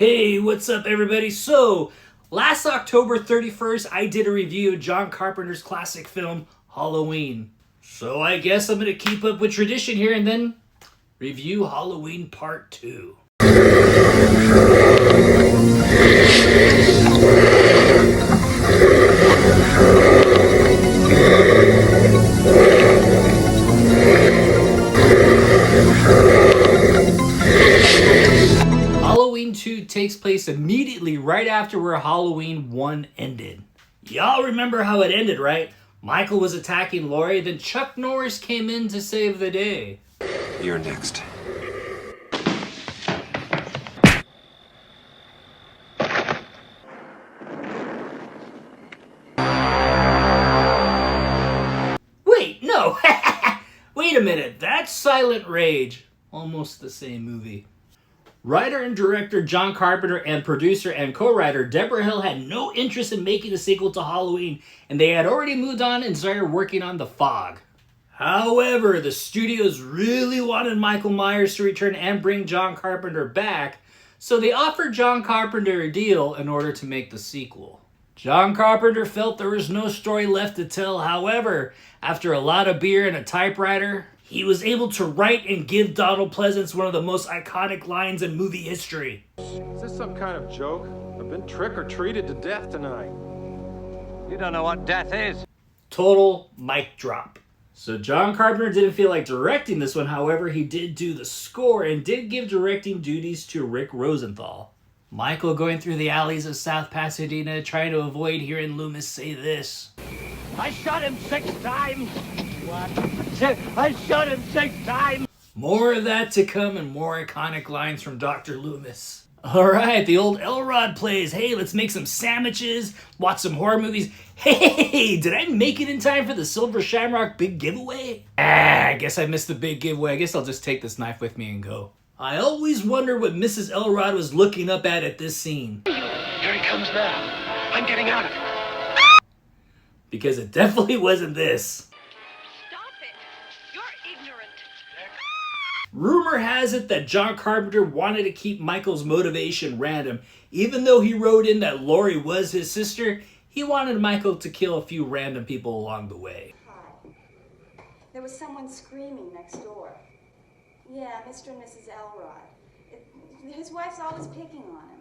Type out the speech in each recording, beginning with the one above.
Hey, what's up everybody? So, last October 31st, I did a review of John Carpenter's classic film, Halloween. So I guess I'm gonna keep up with tradition here and then review Halloween Part 2. Halloween 2 takes place immediately right after where Halloween 1 ended. Y'all remember how it ended, right? Michael was attacking Laurie, then Chuck Norris came in to save the day. You're next. Wait, no! Wait a minute, that's Silent Rage. Almost the same movie. Writer and director John Carpenter and producer and co-writer Deborah Hill had no interest in making a sequel to Halloween, and they had already moved on and started working on The Fog. However, the studios really wanted Michael Myers to return and bring John Carpenter back, so they offered John Carpenter a deal in order to make the sequel. John Carpenter felt there was no story left to tell. However, after a lot of beer and a typewriter, he was able to write and give Donald Pleasence one of the most iconic lines in movie history. Is this some kind of joke? I've been trick-or-treated to death tonight. You don't know what death is. Total mic drop. So John Carpenter didn't feel like directing this one. However, he did do the score and did give directing duties to Rick Rosenthal. Michael going through the alleys of South Pasadena trying to avoid hearing Loomis say this. I shot him 6 times. What? I shot him 6 times. More of that to come and more iconic lines from Dr. Loomis. Alright, the old Elrod plays. Hey, let's make some sandwiches, watch some horror movies. Hey, did I make it in time for the Silver Shamrock big giveaway? I guess I missed the big giveaway. I guess I'll just take this knife with me and go. I always wonder what Mrs. Elrod was looking up at this scene. Here he comes now. I'm getting out of it. Because it definitely wasn't this. Stop it! You're ignorant. Rumor has it that John Carpenter wanted to keep Michael's motivation random. Even though he wrote in that Laurie was his sister, he wanted Michael to kill a few random people along the way. Hi. There was someone screaming next door. Yeah, Mr. and Mrs. Elrod. His wife's always picking on him.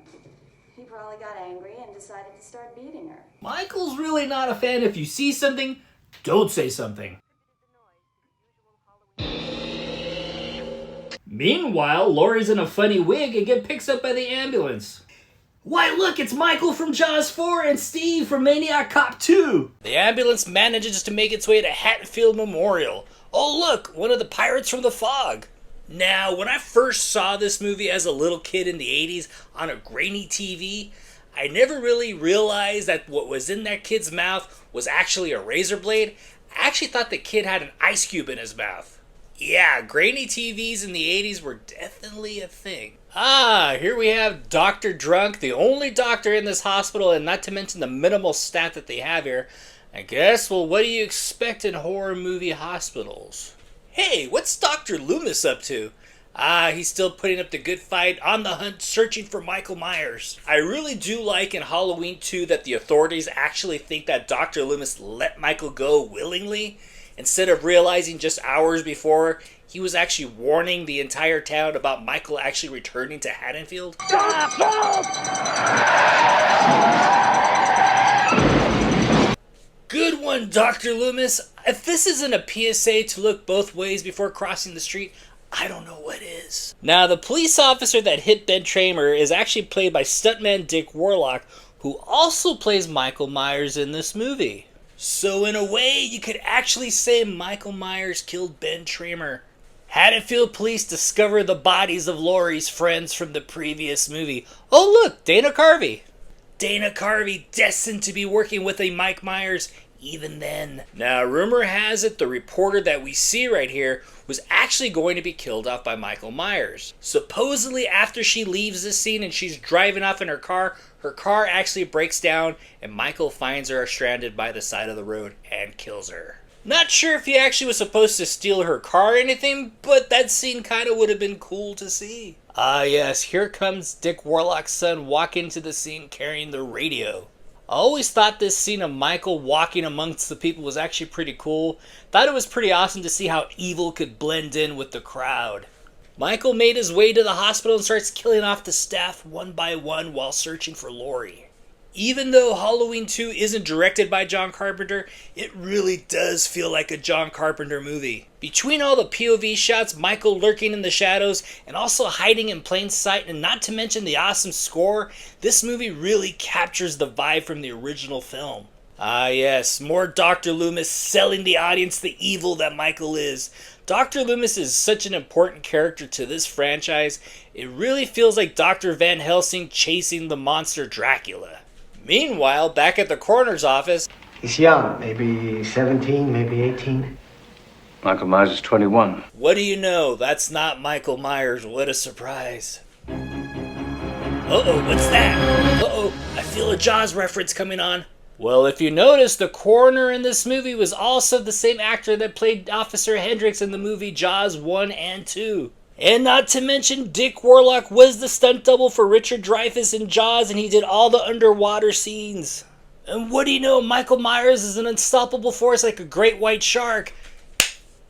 He probably got angry and decided to start beating her. Michael's really not a fan. If you see something, don't say something. Meanwhile, Laurie's in a funny wig and gets picked up by the ambulance. Why look, it's Michael from Jaws 4 and Steve from Maniac Cop 2. The ambulance manages to make its way to Hatfield Memorial. Oh look, one of the pirates from The Fog. Now, when I first saw this movie as a little kid in the 80s on a grainy TV, I never really realized that what was in that kid's mouth was actually a razor blade. I actually thought the kid had an ice cube in his mouth. Yeah, grainy TVs in the 80s were definitely a thing. Here we have Dr. Drunk, the only doctor in this hospital, and not to mention the minimal staff that they have here. I guess, well, what do you expect in horror movie hospitals? Hey, what's Dr. Loomis up to? He's still putting up the good fight, on the hunt, searching for Michael Myers. I really do like in Halloween 2 that the authorities actually think that Dr. Loomis let Michael go willingly, instead of realizing just hours before he was actually warning the entire town about Michael actually returning to Haddonfield. Good one, Dr. Loomis. If this isn't a PSA to look both ways before crossing the street, I don't know what is. Now, the police officer that hit Ben Tramer is actually played by stuntman Dick Warlock, who also plays Michael Myers in this movie. So in a way, you could actually say Michael Myers killed Ben Tramer. Haddonfield police discover the bodies of Laurie's friends from the previous movie. Oh look, Dana Carvey. Dana Carvey destined to be working with a Mike Myers even then. Now, rumor has it the reporter that we see right here was actually going to be killed off by Michael Myers. Supposedly, after she leaves this scene and she's driving off in her car actually breaks down and Michael finds her stranded by the side of the road and kills her. Not sure if he actually was supposed to steal her car or anything, but that scene kind of would have been cool to see. Ah yes, here comes Dick Warlock's son walking into the scene carrying the radio. I always thought this scene of Michael walking amongst the people was actually pretty cool. Thought it was pretty awesome to see how evil could blend in with the crowd. Michael made his way to the hospital and starts killing off the staff one by one while searching for Laurie. Even though Halloween 2 isn't directed by John Carpenter, it really does feel like a John Carpenter movie. Between all the POV shots, Michael lurking in the shadows, and also hiding in plain sight, and not to mention the awesome score, this movie really captures the vibe from the original film. Ah yes, more Dr. Loomis selling the audience the evil that Michael is. Dr. Loomis is such an important character to this franchise, it really feels like Dr. Van Helsing chasing the monster Dracula. Meanwhile, back at the coroner's office... He's young, maybe 17, maybe 18. Michael Myers is 21. What do you know? That's not Michael Myers. What a surprise. Uh-oh, what's that? Uh-oh, I feel a Jaws reference coming on. Well, if you notice, the coroner in this movie was also the same actor that played Officer Hendricks in the movie Jaws 1 and 2. And not to mention, Dick Warlock was the stunt double for Richard Dreyfuss in Jaws, and he did all the underwater scenes. And what do you know, Michael Myers is an unstoppable force like a great white shark.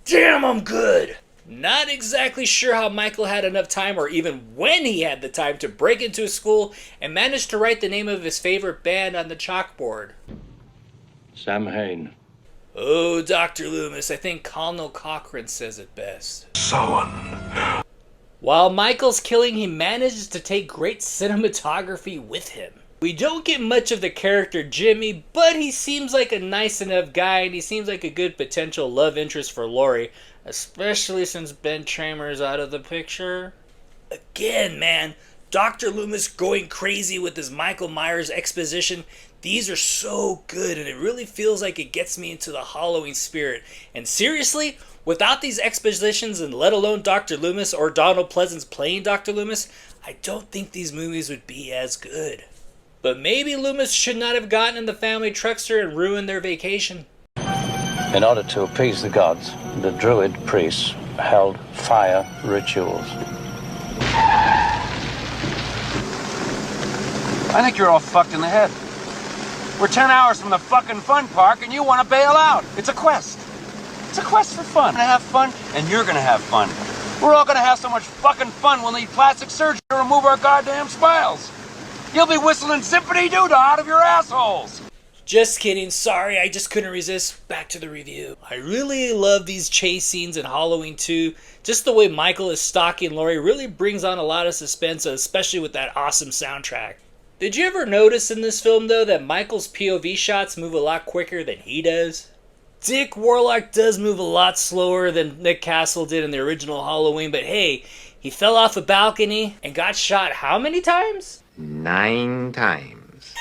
Damn, I'm good! Not exactly sure how Michael had enough time, or even when he had the time, to break into a school and manage to write the name of his favorite band on the chalkboard. Samhain. Oh, Dr. Loomis, I think Colonel Cochran says it best. While Michael's killing, he manages to take great cinematography with him. We don't get much of the character Jimmy, but he seems like a nice enough guy, and he seems like a good potential love interest for Laurie, especially since Ben Tramer's out of the picture. Again, man, Dr. Loomis going crazy with his Michael Myers exposition. These are so good, and it really feels like it gets me into the Halloween spirit. And seriously, without these expositions, and let alone Dr. Loomis or Donald Pleasance playing Dr. Loomis, I don't think these movies would be as good. But maybe Loomis should not have gotten in the family truckster and ruined their vacation. In order to appease the gods, the druid priests held fire rituals. I think you're all fucked in the head. We're 10 hours from the fucking fun park and you want to bail out. It's a quest. It's a quest for fun. We're gonna have fun and you're gonna have fun. We're all gonna have so much fucking fun we'll need plastic surgery to remove our goddamn smiles. You'll be whistling Symphony Doodah out of your assholes. Just kidding, sorry, I just couldn't resist. Back to the review. I really love these chase scenes in Halloween 2. Just the way Michael is stalking Laurie really brings on a lot of suspense, especially with that awesome soundtrack. Did you ever notice in this film, though, that Michael's POV shots move a lot quicker than he does? Dick Warlock does move a lot slower than Nick Castle did in the original Halloween, but hey, he fell off a balcony and got shot how many times? 9 times.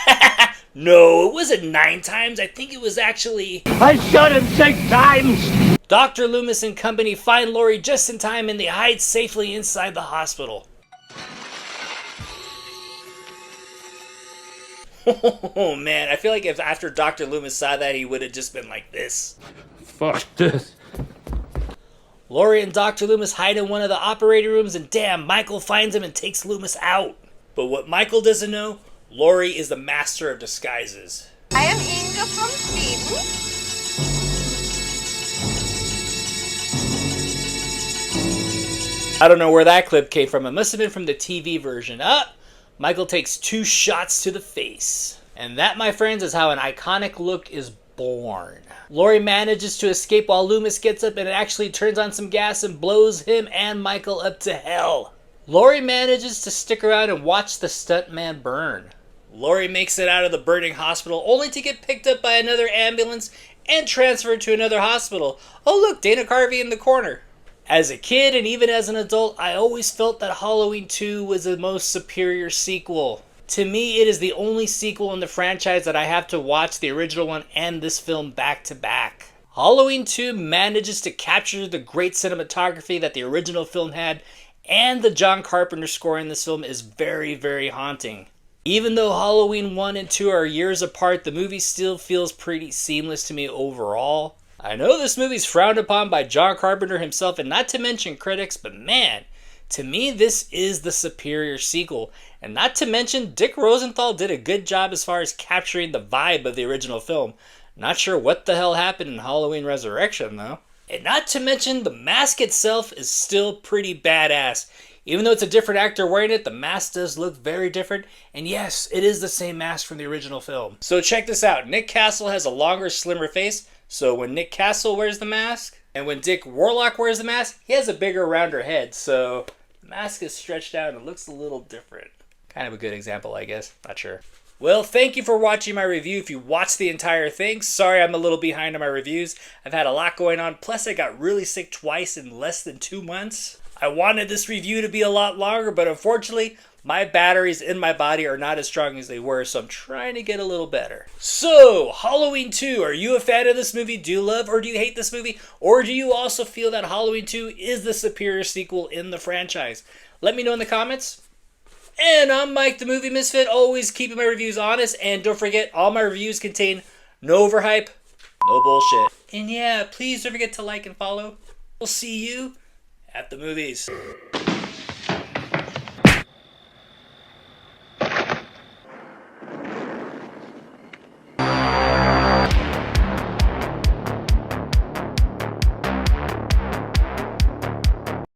No, it wasn't 9 times. I think it was actually... I shot him 6 times! Dr. Loomis and company find Laurie just in time and they hide safely inside the hospital. Oh man, I feel like if after Dr. Loomis saw that, he would have just been like this. Fuck this. Laurie and Dr. Loomis hide in one of the operating rooms, and damn, Michael finds him and takes Loomis out. But what Michael doesn't know, Laurie is the master of disguises. I am Inga from Sweden. I don't know where that clip came from. It must have been from the TV version. Michael takes 2 shots to the face. And that, my friends, is how an iconic look is born. Laurie manages to escape while Loomis gets up and actually turns on some gas and blows him and Michael up to hell. Laurie manages to stick around and watch the stuntman burn. Laurie makes it out of the burning hospital only to get picked up by another ambulance and transferred to another hospital. Oh look, Dana Carvey in the corner. As a kid and even as an adult, I always felt that Halloween 2 was the most superior sequel. To me, it is the only sequel in the franchise that I have to watch the original one and this film back to back. Halloween 2 manages to capture the great cinematography that the original film had, and the John Carpenter score in this film is very, very haunting. Even though Halloween 1 and 2 are years apart, the movie still feels pretty seamless to me overall. I know this movie's frowned upon by John Carpenter himself and not to mention critics, but man, To me, this is the superior sequel. And not to mention, Dick Rosenthal did a good job as far as capturing the vibe of the original film. Not sure what the hell happened in Halloween Resurrection, though. And not to mention, the mask itself is still pretty badass. Even though it's a different actor wearing it, the mask does look very different. And yes, it is the same mask from the original film. So check this out. Nick Castle has a longer, slimmer face. So when Nick Castle wears the mask, and when Dick Warlock wears the mask, he has a bigger, rounder head. So the mask is stretched out and it looks a little different. Kind of a good example, I guess. Not sure. Well, thank you for watching my review. If you watched the entire thing, sorry I'm a little behind on my reviews. I've had a lot going on, plus I got really sick twice in less than 2 months. I wanted this review to be a lot longer, but unfortunately, my batteries in my body are not as strong as they were, so I'm trying to get a little better. So, Halloween 2, are you a fan of this movie? Do you love or do you hate this movie? Or do you also feel that Halloween 2 is the superior sequel in the franchise? Let me know in the comments. And I'm Mike the Movie Misfit, always keeping my reviews honest. And don't forget, all my reviews contain no overhype, no bullshit. And yeah, please don't forget to like and follow. We'll see you at the movies.